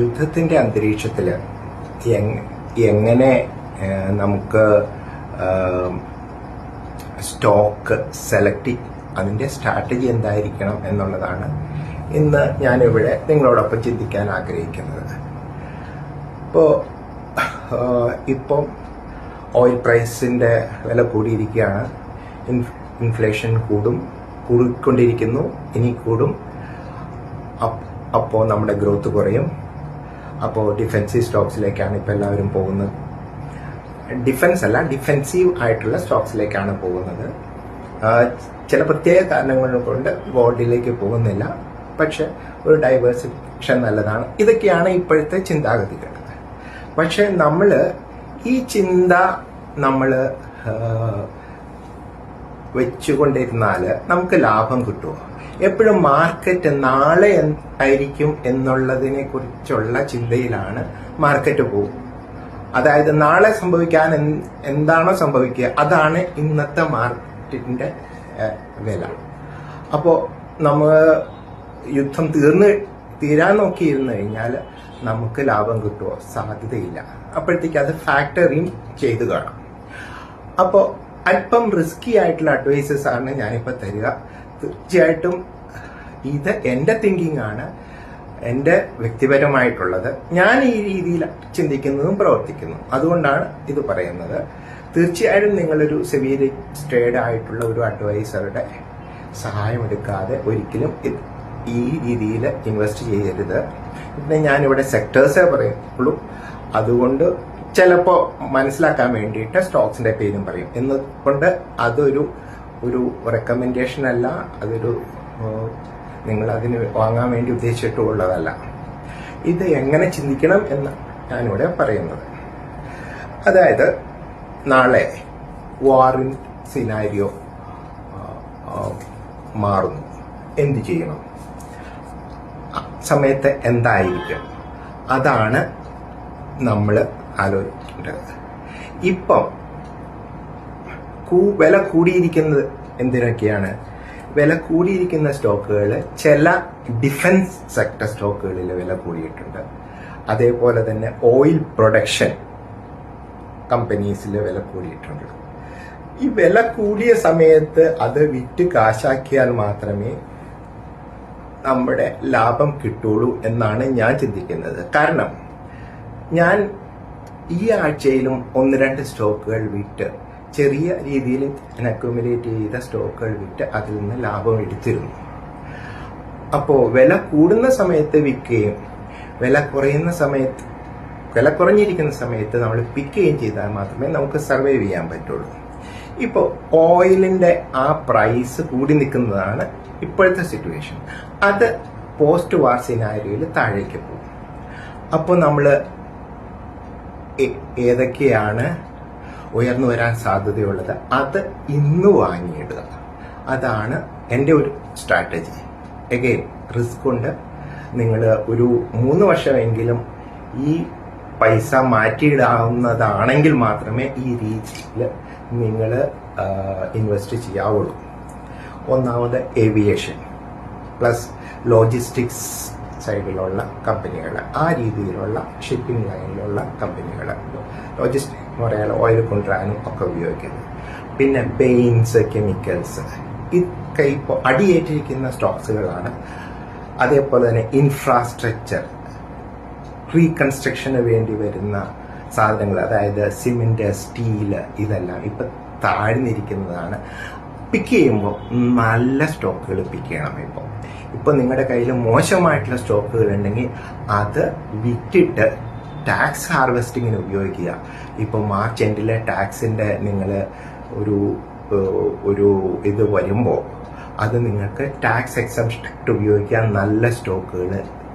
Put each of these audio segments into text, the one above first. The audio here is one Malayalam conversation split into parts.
യുദ്ധത്തിന്റെ അന്തരീക്ഷത്തിൽ എങ്ങനെ നമുക്ക് സ്റ്റോക്ക് സെലക്ട് അതിന്റെ സ്ട്രാറ്റജി എന്തായിരിക്കണം എന്നുള്ളതാണ് ഇന്ന് ഞാനിവിടെ നിങ്ങളോടൊപ്പം ചിന്തിക്കാൻ ആഗ്രഹിക്കുന്നത്. ഇപ്പം ഓയിൽ പ്രൈസിന്റെ വില കൂടിയിരിക്കുകയാണ്. ഇൻഫ്ലേഷൻ കൂടിക്കൊണ്ടിരിക്കുന്നു, ഇനി കൂടും. അപ്പോൾ നമ്മുടെ ഗ്രോത്ത് കുറയും. അപ്പോൾ ഡിഫെൻസീവ് സ്റ്റോക്സിലേക്കാണ് ഇപ്പോൾ എല്ലാവരും പോകുന്നത്. ഡിഫെൻസീവ് ആയിട്ടുള്ള സ്റ്റോക്സിലേക്കാണ് പോകുന്നത്. ചില പ്രത്യേക കാരണങ്ങൾ കൊണ്ട് ഗോൾഡിലേക്ക് പോകുന്നില്ല. പക്ഷെ ഒരു ഡൈവേഴ്സിഫിക്കേഷൻ നല്ലതാണ്. ഇതൊക്കെയാണ് ഇപ്പോഴത്തെ ചിന്താഗതികൾ. പക്ഷെ ഈ ചിന്ത നമ്മൾ വെച്ചുകൊണ്ടിരുന്നാൽ നമുക്ക് ലാഭം കിട്ടുമോ? എപ്പോഴും മാർക്കറ്റ് നാളെ ആയിരിക്കും എന്നുള്ളതിനെ കുറിച്ചുള്ള ചിന്തയിലാണ് മാർക്കറ്റ് പോകും. അതായത് നാളെ സംഭവിക്കാൻ എന്താണോ സംഭവിക്കുക അതാണ് ഇന്നത്തെ മാർക്കറ്റിന്റെ വില. അപ്പോൾ നമ്മൾ യുദ്ധം തീരാൻ നോക്കിയിരുന്നു കഴിഞ്ഞാൽ നമുക്ക് ലാഭം കിട്ടുമോ? സാധ്യതയില്ല. അപ്പോഴത്തേക്ക് അത് ഫാക്ടറിയും ചെയ്തു കാണാം. അപ്പോൾ അല്പം റിസ്കി ആയിട്ടുള്ള അഡ്വൈസസ് ആണ് ഞാനിപ്പോൾ തരിക. തീർച്ചയായിട്ടും ഇത് എൻ്റെ തിങ്കിങ് ആണ്, എൻ്റെ വ്യക്തിപരമായിട്ടുള്ളത്. ഞാൻ ഈ രീതിയിൽ ചിന്തിക്കുന്നതും പ്രവർത്തിക്കുന്നു. അതുകൊണ്ടാണ് ഇത് പറയുന്നത്. തീർച്ചയായും നിങ്ങളൊരു സെവി രജിസ്ട്രേഡ് ആയിട്ടുള്ള ഒരു അഡ്വൈസറുടെ സഹായം എടുക്കാതെ ഒരിക്കലും ഈ രീതിയിൽ ഇൻവെസ്റ്റ് ചെയ്യരുത്. പിന്നെ ഞാനിവിടെ സെക്ടേഴ്സേ പറയുള്ളൂ. അതുകൊണ്ട് ചിലപ്പോൾ മനസ്സിലാക്കാൻ വേണ്ടിയിട്ട് സ്റ്റോക്സിന്റെ പേരും പറയും. എന്നുകൊണ്ട് അതൊരു റെക്കമെൻഡേഷൻ അല്ല, നിങ്ങൾ അതിന് വാങ്ങാൻ വേണ്ടി ഉദ്ദേശിച്ചിട്ടുള്ളതല്ല. ഇത് എങ്ങനെ ചിന്തിക്കണം എന്ന് ഞാനിവിടെ പറയുന്നത്. അതായത് നാളെ വാറിൻ സിനാരിയോ മാറുന്നു, എന്ത് ചെയ്യണം? സമയത്ത് എന്തായിരിക്കും? അതാണ് നമ്മൾ ആലോചിക്കേണ്ടത്. ഇപ്പം വില കൂടിയിരിക്കുന്നത് എന്തിനൊക്കെയാണ്? വില കൂടിയിരിക്കുന്ന സ്റ്റോക്കുകൾ ചില ഡിഫൻസ് സെക്ടർ സ്റ്റോക്കുകളിൽ വില കൂടിയിട്ടുണ്ട്. അതേപോലെ തന്നെ ഓയിൽ പ്രൊഡക്ഷൻ കമ്പനീസിൽ വില കൂടിയിട്ടുണ്ട്. ഈ വില കൂടിയ സമയത്ത് അത് വിറ്റ് കാശാക്കിയാൽ മാത്രമേ നമ്മുടെ ലാഭം കിട്ടുള്ളൂ എന്നാണ് ഞാൻ ചിന്തിക്കുന്നത്. കാരണം ഞാൻ ഈ ആഴ്ചയിലും 1-2 സ്റ്റോക്കുകൾ വിറ്റ്, ചെറിയ രീതിയിൽ അക്യുമുലേറ്റ് ചെയ്ത സ്റ്റോക്കുകൾ വിറ്റ് അതിൽ നിന്ന് ലാഭം എടുത്തിരുന്നു. അപ്പോൾ വില കൂടുന്ന സമയത്ത് വിൽക്കുകയും വില കുറഞ്ഞിരിക്കുന്ന സമയത്ത് നമ്മൾ പിക്കുകയും ചെയ്താൽ മാത്രമേ നമുക്ക് സർവൈവ് ചെയ്യാൻ പറ്റുള്ളൂ. ഇപ്പോൾ ഓയിലിന്റെ ആ പ്രൈസ് കൂടി നിൽക്കുന്നതാണ് ഇപ്പോഴത്തെ സിറ്റുവേഷൻ. അത് പോസ്റ്റ് വാർ സിനാരിയോയിൽ താഴേക്ക് പോകും. അപ്പോൾ നമ്മൾ ഏതൊക്കെയാണ് ഉയർന്നു വരാൻ സാധ്യതയുള്ളത് അത് ഇന്ന് വാങ്ങിയിടുക. അതാണ് എൻ്റെ ഒരു സ്ട്രാറ്റജി. എഗെയിൻ റിസ്ക് ഉണ്ട്. നിങ്ങൾ ഒരു 3 വർഷമെങ്കിലും ഈ പൈസ മാറ്റിയിടാവുന്നതാണെങ്കിൽ മാത്രമേ ഈ രീതിയിൽ നിങ്ങൾ ഇൻവെസ്റ്റ് ചെയ്യാവുള്ളൂ. ഒന്നാമത് ഏവിയേഷൻ പ്ലസ് ലോജിസ്റ്റിക്സ് സൈഡിലുള്ള കമ്പനികൾ, ആ രീതിയിലുള്ള ഷിപ്പിംഗ് ലൈനിലുള്ള കമ്പനികൾ, ലോജിസ്റ്റിക് എന്ന് പറയാൻ ഓയിൽ കൊണ്ടുവരാനും ഒക്കെ ഉപയോഗിക്കുന്നത്. പിന്നെ പെയിന്റ്സ്, കെമിക്കൽസ്, ഇതൊക്കെ ഇപ്പോൾ അടിയേറ്റിരിക്കുന്ന സ്റ്റോക്സുകളാണ്. അതേപോലെ തന്നെ ഇൻഫ്രാസ്ട്രക്ചർ, റീകൺസ്ട്രക്ഷന് വേണ്ടി വരുന്ന സാധനങ്ങൾ, അതായത് സിമെന്റ്, സ്റ്റീല്, ഇതെല്ലാം ഇപ്പം താഴ്ന്നിരിക്കുന്നതാണ്. പിക്ക് ചെയ്യുമ്പോൾ നല്ല സ്റ്റോക്കുകൾ പിക്ക് ചെയ്യണം. ഇപ്പോൾ നിങ്ങളുടെ കയ്യിൽ മോശമായിട്ടുള്ള സ്റ്റോക്കുകൾ ഉണ്ടെങ്കിൽ അത് വിറ്റിട്ട് ടാക്സ് ഹാർവെസ്റ്റിങ്ങിന് ഉപയോഗിക്കുക. ഇപ്പോൾ മാർച്ച് എൻഡിലെ ടാക്സിന്റെ നിങ്ങൾ ഒരു ഇത് വരുമ്പോൾ അത് നിങ്ങൾക്ക് ടാക്സ് എക്സംപ്ഷൻ ഉപയോഗിക്കാൻ നല്ല സ്റ്റോക്കുകൾ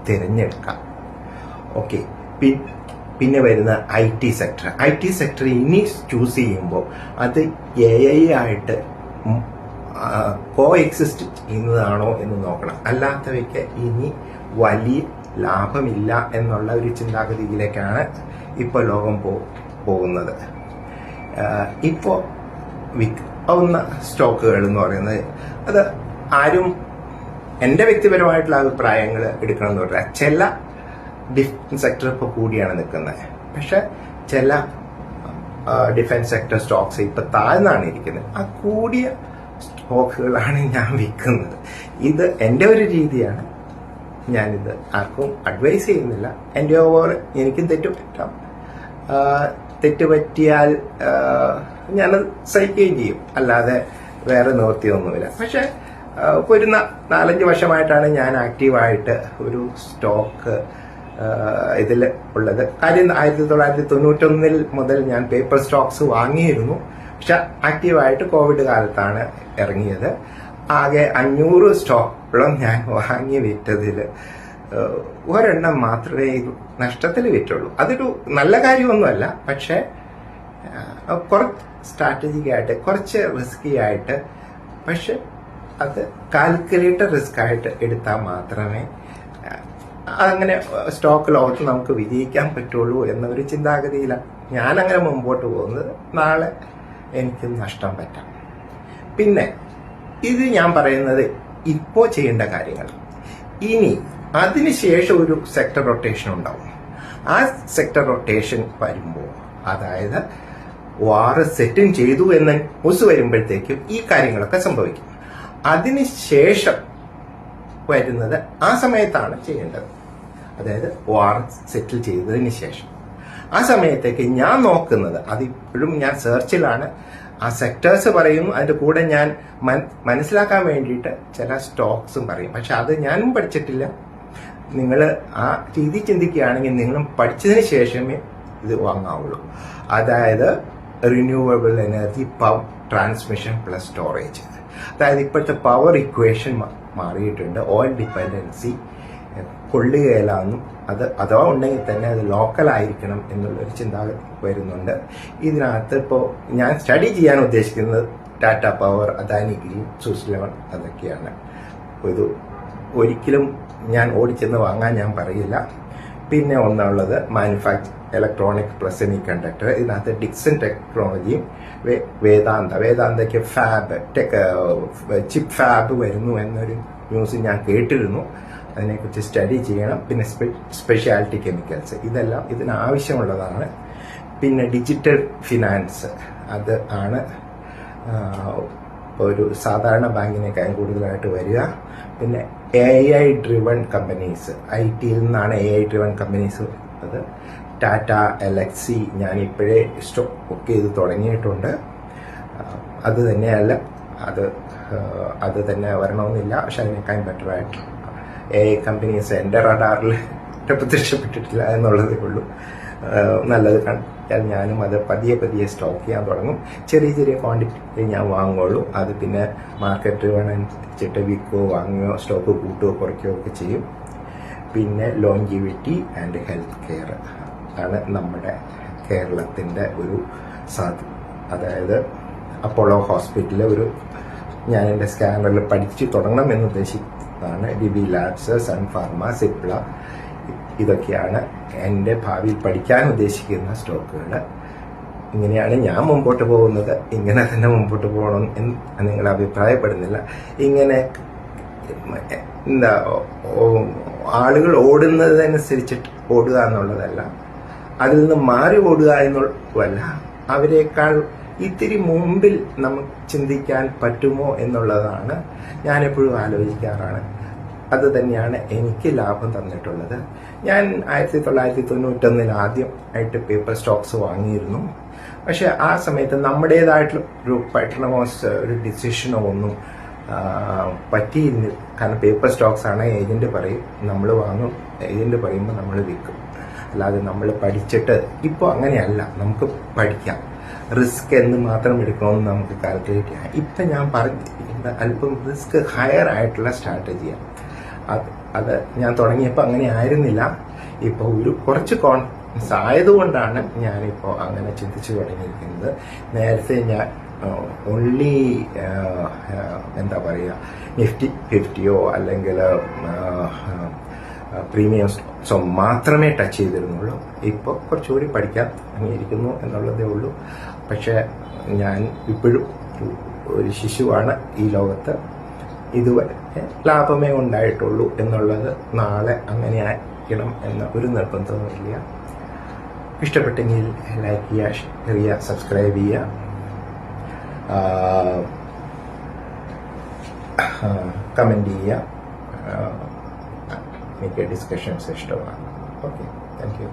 തിരഞ്ഞെടുക്കാം. ഓക്കെ. പിന്നെ വരുന്ന IT സെക്ടർ ഇനി ചൂസ് ചെയ്യുമ്പോൾ അത് AI ആയിട്ട് കോ എക്സിസ്റ്റ് ചെയ്യുന്നതാണോ എന്ന് നോക്കണം. അല്ലാത്തവയ്ക്ക് ഇനി വലിയ ലാഭമില്ല എന്നുള്ള ഒരു ചിന്താഗതിയിലേക്കാണ് ഇപ്പോൾ ലോകം പോകുന്നത്. ഇപ്പോൾ വിൽക്കാവുന്ന സ്റ്റോക്കുകൾ എന്ന് പറയുന്നത് അത് ആരും എൻ്റെ വ്യക്തിപരമായിട്ടുള്ള അഭിപ്രായങ്ങൾ എടുക്കണം എന്ന് പറഞ്ഞാൽ ചില ഡിഫൻസ് സെക്ടർ ഇപ്പോൾ കൂടിയാണ് നിൽക്കുന്നത്. പക്ഷെ ചില ഡിഫൻസ് സെക്ടർ സ്റ്റോക്സ് ഇപ്പൊ താഴ്ന്നാണ് ഇരിക്കുന്നത്. ആ കൂടിയ സ്റ്റോക്കുകളാണ് ഞാൻ വിൽക്കുന്നത്. ഇത് എൻ്റെ ഒരു രീതിയാണ്. ഞാനിത് ആർക്കും അഡ്വൈസ് ചെയ്യുന്നില്ല. എൻ്റെ ഓവർ എനിക്കും തെറ്റുപറ്റാം. തെറ്റുപറ്റിയാൽ ഞാനത് സഹിക്കുകയും ചെയ്യും, അല്ലാതെ വേറെ നിവൃത്തിയൊന്നുമില്ല. പക്ഷെ ഇപ്പോൾ ഒരു 4-5 വർഷമായിട്ടാണ് ഞാൻ ആക്റ്റീവായിട്ട് ഒരു സ്റ്റോക്ക് ഇതിൽ ഉള്ളത്. കാര്യം 1991 മുതൽ ഞാൻ പേപ്പർ സ്റ്റോക്സ് വാങ്ങിയിരുന്നു. പക്ഷെ ആക്റ്റീവായിട്ട് കോവിഡ് കാലത്താണ് ഇറങ്ങിയത്. ആകെ 500 സ്റ്റോക്കുകളും ഞാൻ വാങ്ങി വിറ്റതിൽ ഒരെണ്ണം മാത്രമേ നഷ്ടത്തിൽ വിറ്റുള്ളൂ. അതൊരു നല്ല കാര്യമൊന്നുമല്ല. പക്ഷെ കുറച്ച് സ്ട്രാറ്റജിക് ആയിട്ട്, കുറച്ച് റിസ്കി ആയിട്ട്, പക്ഷെ അത് കാൽക്കുലേറ്റഡ് റിസ്ക് ആയിട്ട് എടുത്താൽ മാത്രമേ അങ്ങനെ സ്റ്റോക്ക് ലോകത്ത് നമുക്ക് വിജയിക്കാൻ പറ്റുള്ളൂ എന്നൊരു ചിന്താഗതിയിലാണ് ഞാനങ്ങനെ മുമ്പോട്ട് പോകുന്നത്. നാളെ എനിക്ക് നഷ്ടം പറ്റാം. പിന്നെ ഇത് ഞാൻ പറയുന്നത് ഇപ്പോൾ ചെയ്യേണ്ട കാര്യങ്ങൾ. ഇനി അതിനുശേഷം ഒരു സെക്ടർ റൊട്ടേഷൻ ഉണ്ടാവും. ആ സെക്ടർ റൊട്ടേഷൻ വരുമ്പോൾ, അതായത് വാർ സെറ്റിൻ ചെയ്തു എന്ന ന്യൂസ് വരുമ്പോഴത്തേക്കും ഈ കാര്യങ്ങളൊക്കെ സംഭവിക്കും. അതിനുശേഷം വരുന്നത് ആ സമയത്താണ് ചെയ്യേണ്ടത്. അതായത് വാർ സെറ്റിൽ ചെയ്തതിന് ശേഷം. ആ സമയത്തേക്ക് ഞാൻ നോക്കുന്നത്, അതിപ്പോഴും ഞാൻ സെർച്ചിലാണ്. ആ സെക്ടേഴ്സ് പറയും, അതിന്റെ കൂടെ ഞാൻ മനസ്സിലാക്കാൻ വേണ്ടിയിട്ട് ചില സ്റ്റോക്സും പറയും. പക്ഷെ അത് ഞാനും പഠിച്ചിട്ടില്ല. നിങ്ങൾ ആ രീതി ചിന്തിക്കുകയാണെങ്കിൽ നിങ്ങളും പഠിച്ചതിന് ശേഷമേ ഇത് വാങ്ങാവുള്ളൂ. അതായത് renewable energy, power transmission plus storage. അതായത് ഇപ്പോഴത്തെ പവർ ഇക്വേഷൻ മാറിയിട്ടുണ്ട്. ഓയിൽ ഡിപ്പെൻഡൻസി കൊള്ളുകയില്ലെന്നും അത് അഥവാ ഉണ്ടെങ്കിൽ തന്നെ അത് ലോക്കൽ ആയിരിക്കണം എന്നുള്ളൊരു ചിന്താഗതി വരുന്നുണ്ട്. ഇതിനകത്ത് ഇപ്പോൾ ഞാൻ സ്റ്റഡി ചെയ്യാൻ ഉദ്ദേശിക്കുന്നത് ടാറ്റ പവർ, അദാനി ഗ്രീൻ, സുസ്ലോൺ അതൊക്കെയാണ്. ഇത് ഒരിക്കലും ഞാൻ ഓടിച്ചെന്ന് വാങ്ങാൻ ഞാൻ പറയില്ല. പിന്നെ ഒന്നുള്ളത് ഇലക്ട്രോണിക് പ്ലസ് സെമി കണ്ടക്ടർ. ഇതിനകത്ത് ഡിക്സൺ ടെക്നോളജിയും വേദാന്തയ്ക്ക് ചിപ്പ് ഫാബ് വരുന്നു എന്നൊരു ന്യൂസ് ഞാൻ കേട്ടിരുന്നു. അതിനെക്കുറിച്ച് സ്റ്റഡി ചെയ്യണം. പിന്നെ സ്പെഷ്യാലിറ്റി കെമിക്കൽസ്, ഇതെല്ലാം ഇതിനാവശ്യമുള്ളതാണ്. പിന്നെ ഡിജിറ്റൽ ഫിനാൻസ്, അത് ആണ് ഒരു സാധാരണ ബാങ്കിനേക്കാളും കൂടുതലായിട്ട് വരിക. പിന്നെ AI ഡ്രിവൺ കമ്പനീസ്, IT നിന്നാണ് AI ഡ്രിവൺ കമ്പനീസ് വരുന്നത്. ടാറ്റ എലക്സി ഞാനിപ്പോഴേ സ്റ്റോക്ക് ചെയ്ത് തുടങ്ങിയിട്ടുണ്ട്. അത് തന്നെയല്ല, അത് തന്നെ വരണമെന്നില്ല. പക്ഷെ അതിനേക്കാളും ബെറ്ററായിട്ട് AI കമ്പനീസ് എൻ്റെ റഡാറിൽ പ്രത്യക്ഷപ്പെട്ടിട്ടില്ല എന്നുള്ളതേ ഉള്ളൂ. നല്ലത് കണ്ടാൽ ഞാനും അത് പതിയെ സ്റ്റോക്ക് ചെയ്യാൻ തുടങ്ങും. ചെറിയ ക്വാണ്ടിറ്റി ഞാൻ വാങ്ങുള്ളൂ. അത് പിന്നെ മാർക്കറ്റ് ഡ്രിവൺ അനുസരിച്ചിട്ട് വിൽക്കുകയോ വാങ്ങുകയോ സ്റ്റോക്ക് കൂട്ടുകയോ കുറയ്ക്കുകയോ ഒക്കെ ചെയ്യും. പിന്നെ ലോഞ്ചിവിറ്റി ആൻഡ് ഹെൽത്ത് കെയർ ആണ് നമ്മുടെ കേരളത്തിൻ്റെ ഒരു അതായത് അപ്പോളോ ഹോസ്പിറ്റലിൽ ഞാൻ എൻ്റെ സ്കാനറിൽ പഠിച്ചു തുടങ്ങണം എന്ന് ഉദ്ദേശിക്കുന്നതാണ്. DB labs, Sun Pharma, Cipla, ഇതൊക്കെയാണ് എൻ്റെ ഭാവിയിൽ പഠിക്കാൻ ഉദ്ദേശിക്കുന്ന സ്റ്റോക്കുകൾ. ഇങ്ങനെയാണ് ഞാൻ മുമ്പോട്ട് പോകുന്നത്. ഇങ്ങനെ തന്നെ മുമ്പോട്ട് പോകണം എന്ന് നിങ്ങൾ അഭിപ്രായപ്പെടുന്നില്ല. ഇങ്ങനെ ആളുകൾ ഓടുന്നതനുസരിച്ചിട്ട് ഓടുക എന്നുള്ളതല്ല, അതിൽ നിന്ന് മാറി ഓടുക എന്നുള്ളതല്ല, അവരെക്കാൾ ഇത്തിരി മുമ്പിൽ നമുക്ക് ചിന്തിക്കാൻ പറ്റുമോ എന്നുള്ളതാണ് ഞാനെപ്പോഴും ആലോചിക്കാറാണ്. അത് തന്നെയാണ് എനിക്ക് ലാഭം തന്നിട്ടുള്ളത്. ഞാൻ 1991 ആദ്യമായിട്ട് പേപ്പർ സ്റ്റോക്സ് വാങ്ങിയിരുന്നു. പക്ഷെ ആ സമയത്ത് നമ്മുടേതായിട്ടുള്ള ഒരു പഠനമോ ഒരു ഡിസിഷനോ ഒന്നും പറ്റിയില്ല. കാരണം പേപ്പർ സ്റ്റോക്സ് ആണ്, ഏജന്റ് പറയും, നമ്മൾ വാങ്ങും, ഏജന്റ് പറയുമ്പോൾ നമ്മൾ വിൽക്കും. അല്ലാതെ നമ്മൾ പഠിച്ചിട്ട് ഇപ്പോൾ അങ്ങനെയല്ല. നമുക്ക് പഠിക്കാം, റിസ്ക് എന്ന് മാത്രം എടുക്കണമെന്ന് നമുക്ക് കാൽക്കുലേറ്റ് ചെയ്യാം. ഇപ്പം ഞാൻ പറഞ്ഞിരിക്കുന്നത് അല്പം റിസ്ക് ഹയർ ആയിട്ടുള്ള സ്ട്രാറ്റജിയാണ്. അത് ഞാൻ തുടങ്ങിയപ്പോൾ അങ്ങനെ ആയിരുന്നില്ല. ഇപ്പോൾ കുറച്ച് കോൺഫിഡൻസ് ആയതുകൊണ്ടാണ് ഞാനിപ്പോൾ അങ്ങനെ ചിന്തിച്ചു തുടങ്ങിയിരിക്കുന്നത്. നേരത്തെ ഞാൻ ഓൺലി എന്താ പറയുക, നിഫ്റ്റി 50യോ അല്ലെങ്കിൽ പ്രീമിയം സ്റ്റോക്സോ മാത്രമേ ടച്ച് ചെയ്തിരുന്നുള്ളൂ. ഇപ്പോൾ കുറച്ചുകൂടി പഠിക്കാൻ തുടങ്ങിയിരിക്കുന്നു എന്നുള്ളതേ ഉള്ളൂ. പക്ഷേ ഞാൻ ഇപ്പോഴും ഒരു ശിശുവാണ് ഈ ലോകത്ത്. ഇതുവരെ ലാഭമേ ഉണ്ടായിട്ടുള്ളൂ എന്നുള്ളത് നാളെ അങ്ങനെ വാങ്ങിക്കണം എന്ന ഒരു നിർബന്ധവുമില്ല. ഇഷ്ടപ്പെട്ടെങ്കിൽ ലൈക്ക് ചെയ്യുക, ഷെയർ ചെയ്യുക, സബ്സ്ക്രൈബ് ചെയ്യുക, കമൻറ്റ് ചെയ്യുക. എനിക്ക് ഡിസ്കഷൻസ് ഇഷ്ടമാണ്. Okay, thank you.